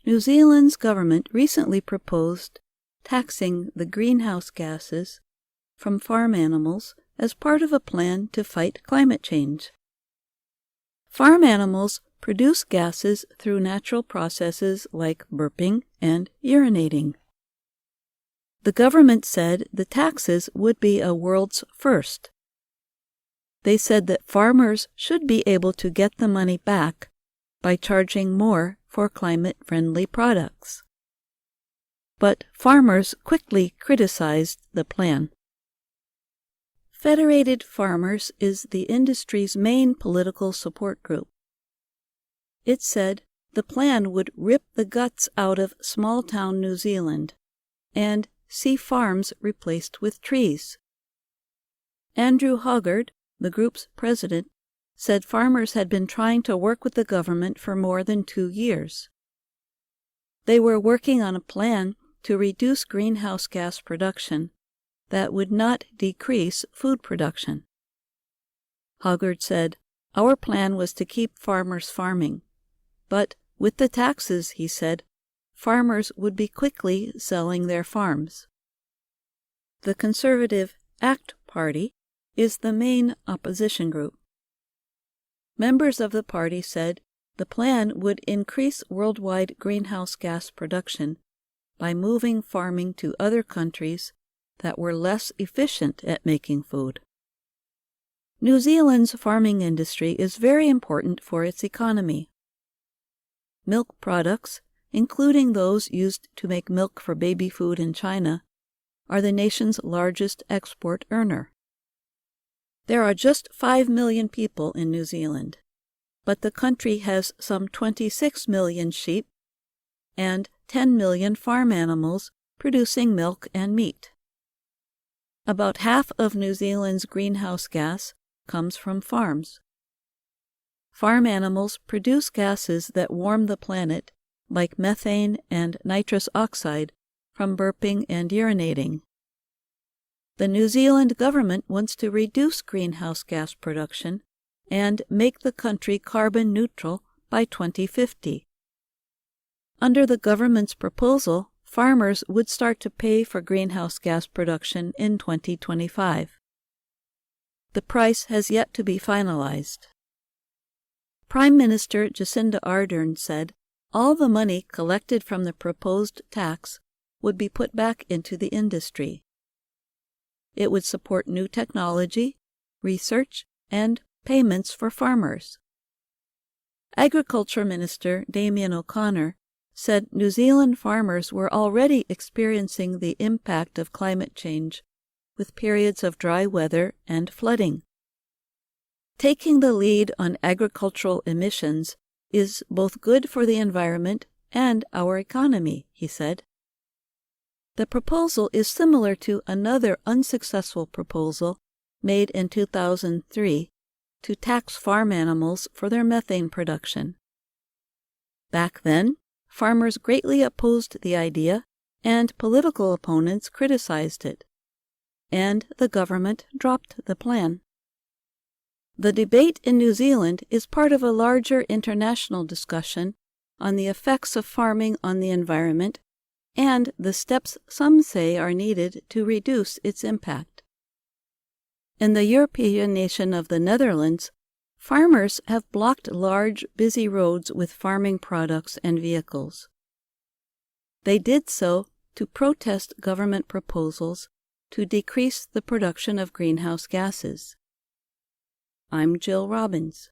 New Zealand's government recently proposed taxing the greenhouse gases from farm animals as part of a plan to fight climate change. Farm animals produce gases through natural processes like burping and urinating. The government said the taxes would be a world's first. They said that farmers should be able to get the money back by charging more for climate-friendly products. But farmers quickly criticized the plan. Federated Farmers is the industry's main political support group. It said the plan would rip the guts out of small-town New Zealand and see farms replaced with trees. Andrew Hoggard, the group's president, said farmers had been trying to work with the government for more than 2 years. They were working on a plan to reduce greenhouse gas production that would not decrease food production. Hoggard said, "Our plan was to keep farmers farming, but with the taxes," he said, "farmers would be quickly selling their farms." The conservative ACT Party is the main opposition group. Members of the party said the plan would increase worldwide greenhouse gas production by moving farming to other countries that were less efficient at making food. New Zealand's farming industry is very important for its economy. Milk products, including those used to make milk for baby food in China, are the nation's largest export earner. There are just 5 million people in New Zealand, but the country has some 26 million sheep and 10 million farm animals producing milk and meat. About half of New Zealand's greenhouse gas comes from farms. Farm animals produce gases that warm the planet, like methane and nitrous oxide, from burping and urinating. The New Zealand government wants to reduce greenhouse gas production and make the country carbon neutral by 2050. Under the government's proposal, farmers would start to pay for greenhouse gas production in 2025. The price has yet to be finalized. Prime Minister Jacinda Ardern said all the money collected from the proposed tax would be put back into the industry. It would support new technology, research, and payments for farmers. Agriculture Minister Damien O'Connor said New Zealand farmers were already experiencing the impact of climate change with periods of dry weather and flooding. Taking the lead on agricultural emissions is both good for the environment and our economy, he said. The proposal is similar to another unsuccessful proposal made in 2003 to tax farm animals for their methane production. Back then, farmers greatly opposed the idea, and political opponents criticized it, and the government dropped the plan. The debate in New Zealand is part of a larger international discussion on the effects of farming on the environment and the steps some say are needed to reduce its impact. In the European nation of the Netherlands, farmers have blocked large, busy roads with farming products and vehicles. They did so to protest government proposals to decrease the production of greenhouse gases. I'm Jill Robbins.